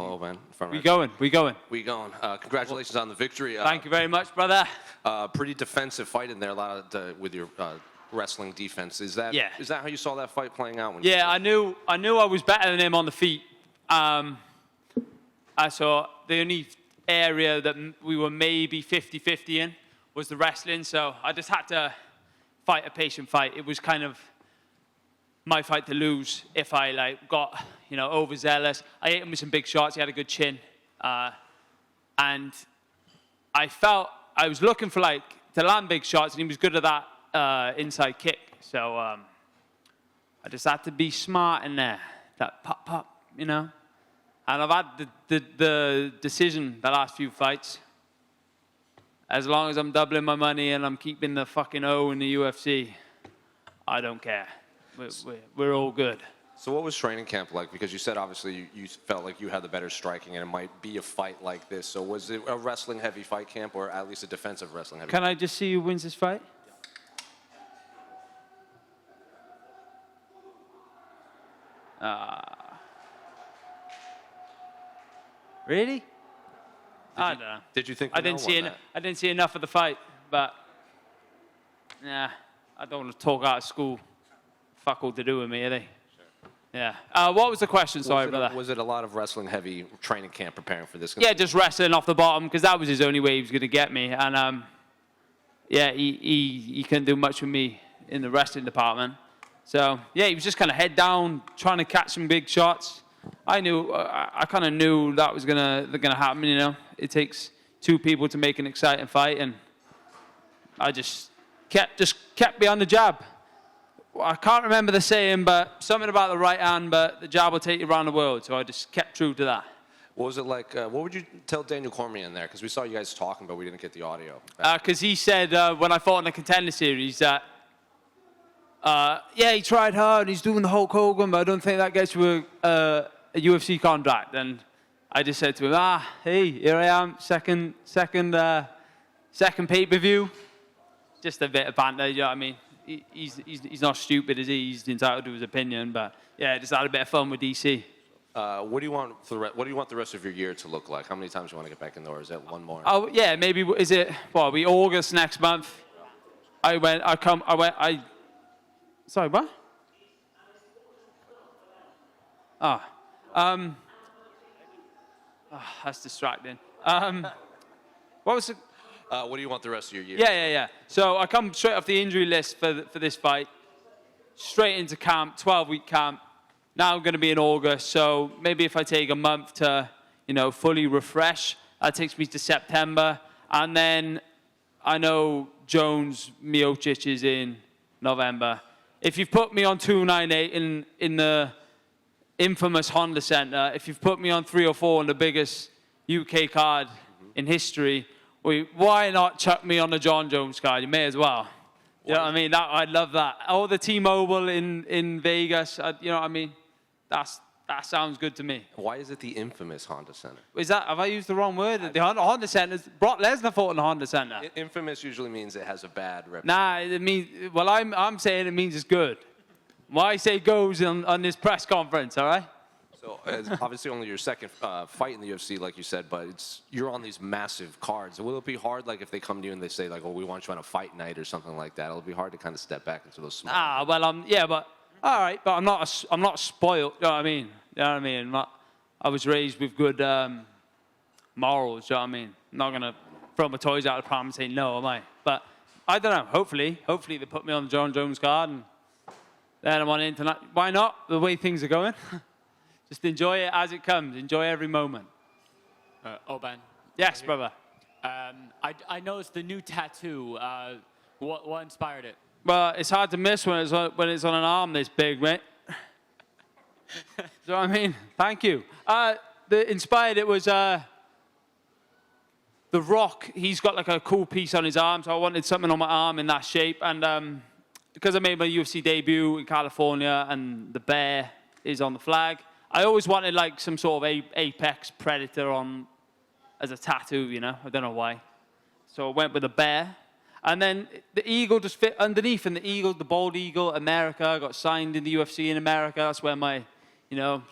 Hello, man. We going. Congratulations on the victory. Thank you very much, brother. Pretty defensive fight in there, a lot of with your wrestling defense. Is that how you saw that fight playing out? Yeah, I knew I was better than him on the feet. I saw the only area that we were maybe 50-50 in was the wrestling, so I just had to fight a patient fight. It was kind of my fight to lose if I got overzealous. I hit him with some big shots. He had a good chin, and I felt I was looking for to land big shots, and he was good at that inside kick. So I just had to be smart in there. That pop, And I've had the decision the last few fights. As long as I'm doubling my money and I'm keeping the fucking O in the UFC, I don't care. We're all good. So what was training camp like? Because you said obviously you felt like you had the better striking and it might be a fight like this. So was it a wrestling heavy fight camp or at least a defensive wrestling heavy? Can I just see who wins this fight? Really? I don't know. Did you think I didn't see enough of the fight, but I don't want to talk out of school. Fuck all to do with me, are they? Sure. Yeah. What was the question? Sorry, brother. Was it a lot of wrestling heavy training camp preparing for this? Yeah, just wrestling off the bottom because that was his only way he was going to get me. And he couldn't do much with me in the wrestling department. So yeah, he was just kind of head down, trying to catch some big shots. I kind of knew that was gonna happen. It takes two people to make an exciting fight, and I just kept me on the jab. I can't remember the saying, but something about the right hand, but the jab will take you around the world. So I just kept true to that. What was it like? What would you tell Daniel Cormier in there? Because we saw you guys talking, but we didn't get the audio. Because he said when I fought in the Contender Series that, he tried hard, he's doing the Hulk Hogan, but I don't think that gets you a UFC contract. And I just said to him, hey, here I am, second pay-per-view. Just a bit of banter, you know what I mean? He's not stupid, is he? He's entitled to his opinion, but yeah, just had a bit of fun with DC. What do you want the rest of your year to look like? How many times do you want to get back in there, or is that one more? Oh yeah, maybe is it? Well, we August next month. Sorry, what? That's distracting. What was it? What do you want the rest of your year? Yeah. So I come straight off the injury list for this fight, straight into camp, 12-week camp. Now I'm going to be in August, so maybe if I take a month to, fully refresh, that takes me to September. And then I know Jones Miocic is in November. If you've put me on 298 in the infamous Honda Center, if you've put me on 3 or 4 on the biggest UK card in history, why not chuck me on the John Jones card? You may as well. You know what I mean? I'd love that. Or the T-Mobile in Vegas. You know what I mean? That sounds good to me. Why is it the infamous Honda Center? Have I used the wrong word? The Honda Center. Brock Lesnar fought in the Honda Center. Infamous usually means it has a bad reputation. Nah, it means. Well, I'm saying it means it's good. Why say goes on this press conference? All right. So it's obviously only your second fight in the UFC, like you said, but you're on these massive cards. Will it be hard, if they come to you and they say, we want you on a fight night or something like that? It'll be hard to kind of step back into those small. But all right, but I'm not spoiled. You know what I mean? You know what I mean? I was raised with good morals. You know what I mean? I'm not gonna throw my toys out of the pram and say no, am I? But I don't know. Hopefully they put me on the John Jones card, and then I'm on internet. Why not? The way things are going. Just enjoy it as it comes. Enjoy every moment. Oban. Yes, brother. I noticed the new tattoo. What inspired it? Well, it's hard to miss when it's on an arm this big, mate. Do you know what I mean? Thank you. Inspired it was The Rock. He's got a cool piece on his arm, so I wanted something on my arm in that shape. And because I made my UFC debut in California, and the bear is on the flag, I always wanted some sort of apex predator on as a tattoo, I don't know why. So I went with a bear. And then the eagle just fit underneath, and the bald eagle, America, got signed in the UFC in America. That's where my,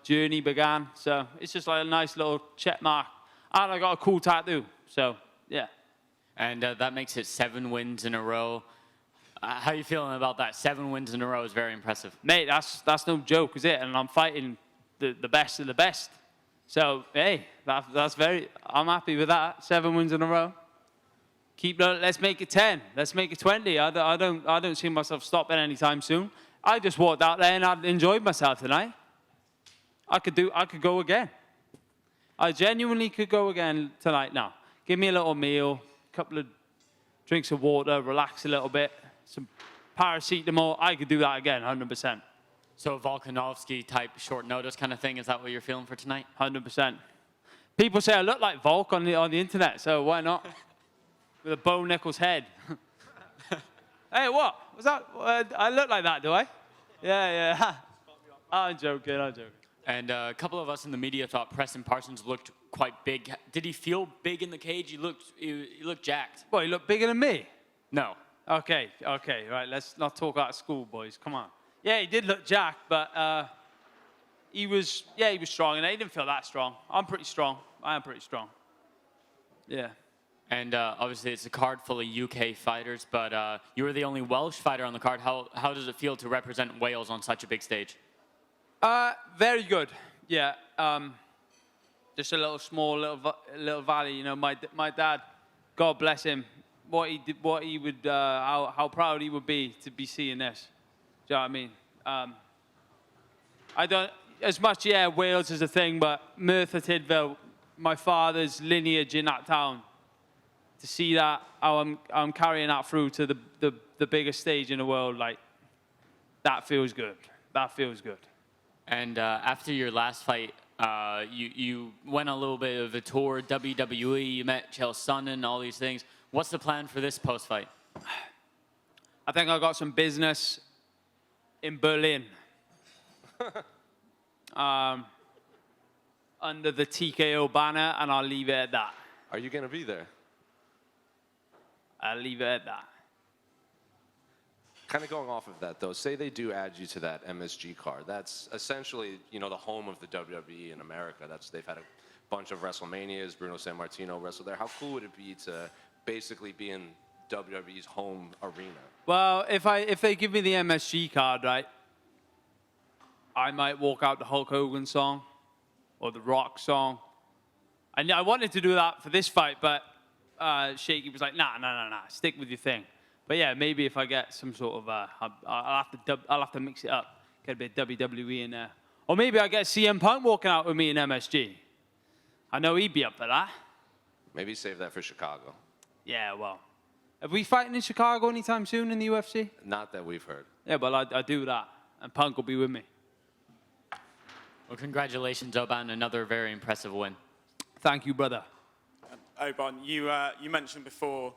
journey began. So it's just like a nice little check mark. And I got a cool tattoo. So, yeah. And that makes it 7 wins in a row. How are you feeling about that? 7 wins in a row is very impressive. Mate, that's no joke, is it? And I'm fighting the best of the best. So, hey, I'm happy with that. 7 wins in a row. Let's make it 10. Let's make it 20. I don't see myself stopping anytime soon. I just walked out there and I enjoyed myself tonight. I could go again. I genuinely could go again tonight now. Give me a little meal, a couple of drinks of water, relax a little bit, some paracetamol. I could do that again, 100%. So a Volkanovski type short notice kind of thing, is that what you're feeling for tonight? 100%. People say I look like Volk on the internet, so why not? With a Bo Nichols head. Hey, what? Was that? I look like that, do I? Yeah. I'm joking. And a couple of us in the media thought Preston Parsons looked quite big. Did he feel big in the cage? He looked jacked. Well, he looked bigger than me. No. Okay, right. Let's not talk out of school, boys. Come on. Yeah, he did look jacked, but he was strong, and he didn't feel that strong. I'm pretty strong. I am pretty strong. Yeah. And obviously, it's a card full of UK fighters, but you were the only Welsh fighter on the card. How does it feel to represent Wales on such a big stage? Very good. Yeah. Just a little valley. My dad, God bless him, how proud he would be to be seeing this. Do you know what I mean? I don't as much. Yeah, Wales is a thing, but Merthyr Tydfil, my father's lineage in that town. To see that, how I'm carrying that through to the biggest stage in the world, like that feels good. That feels good. And after your last fight, you went a little bit of a tour, WWE, you met Chael Sonnen, all these things. What's the plan for this post-fight? I think I got some business in Berlin. Under the TKO banner, and I'll leave it at that. Are you going to be there? I'll leave it at that. Kind of going off of that, though, say they do add you to that MSG card. That's essentially, the home of the WWE in America. They've had a bunch of WrestleManias. Bruno Sammartino wrestled there. How cool would it be to basically be in WWE's home arena? Well, if they give me the MSG card, right, I might walk out the Hulk Hogan song or the Rock song. I wanted to do that for this fight, but Shaky was like, nah, stick with your thing. But yeah, maybe if I get some sort of, I'll have to mix it up, get a bit of WWE in there, or maybe I get CM Punk walking out with me in MSG. I know he'd be up for that. Maybe save that for Chicago. Yeah, well, are we fighting in Chicago anytime soon in the UFC? Not that we've heard. Yeah, well, I do that, and Punk will be with me. Well, congratulations, Oban. Another very impressive win. Thank you, brother. Oban, you mentioned before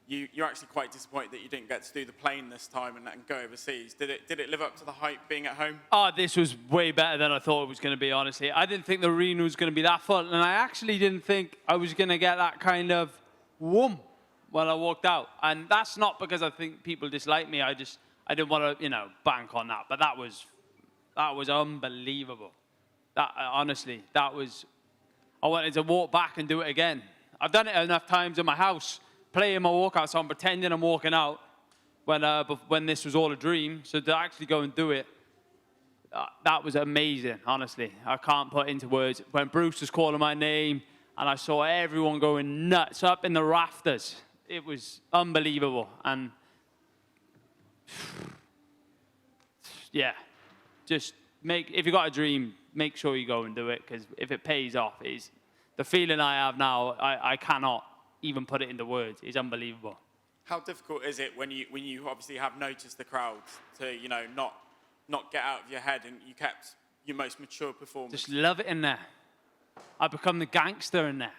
you're actually quite disappointed that you didn't get to do the plane this time and go overseas. Did it live up to the hype being at home? Oh, this was way better than I thought it was going to be, honestly. I didn't think the arena was going to be that full, and I actually didn't think I was going to get that kind of whoom when I walked out. And that's not because I think people dislike me. I didn't want to, bank on that. But that was unbelievable. Honestly, I wanted to walk back and do it again. I've done it enough times in my house, playing my walkout song, pretending I'm walking out when this was all a dream. So to actually go and do it, that was amazing, honestly. I can't put into words. When Bruce was calling my name and I saw everyone going nuts up in the rafters, it was unbelievable. And yeah, just if you got a dream, make sure you go and do it, because if it pays off, the feeling I have now, I cannot even put it into words. It's unbelievable. How difficult is it when you obviously have noticed the crowd to not get out of your head, and you kept your most mature performance? Just love it in there. I become the gangster in there.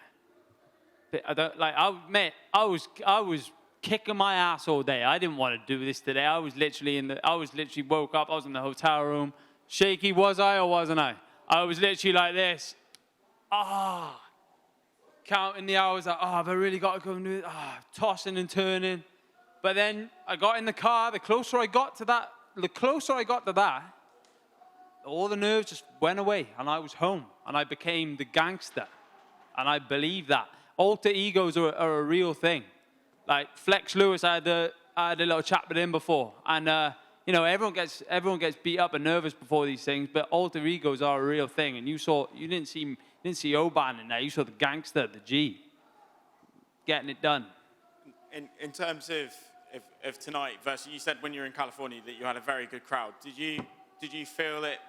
I was kicking my ass all day. I didn't want to do this today. I was literally woke up. I was in the hotel room. Shaky, was I or wasn't I? I was literally like this. Counting the hours. Have I really got to go and do it? Tossing and turning. But then I got in the car. The closer I got to that, all the nerves just went away, and I was home, and I became the gangster, and I believe that. Alter egos are a real thing. Like Flex Lewis, I had a little chat with him before, and you know, everyone gets beat up and nervous before these things, but alter egos are a real thing. And you didn't see Oban in there. You saw the gangster, the G, getting it done. In terms of tonight versus, you said when you were in California that you had a very good crowd. Did you feel it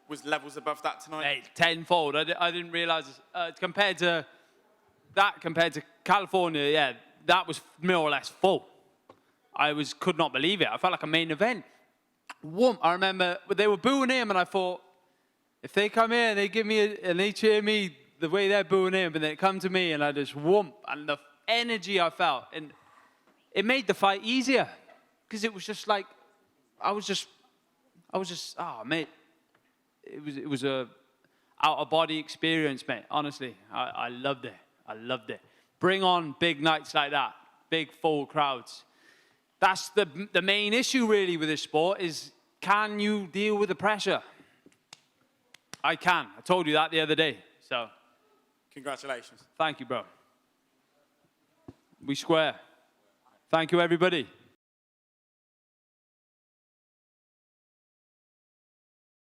was levels above that tonight? Hey, tenfold. I didn't realize compared to California, yeah, that was more or less full. I could not believe it. I felt like a main event. Whoomp. I remember they were booing him, and I thought, if they come here and they give me and they cheer me the way they're booing him, and they come to me, and I just whoomp, and the energy I felt, and it made the fight easier, because it was just like, I was just, oh mate, it was a out of body experience, mate. Honestly, I loved it. I loved it. Bring on big nights like that, big full crowds. That's the main issue really with this sport is, can you deal with the pressure? I can. I told you that the other day. So, congratulations. Thank you, bro. We square. Thank you, everybody.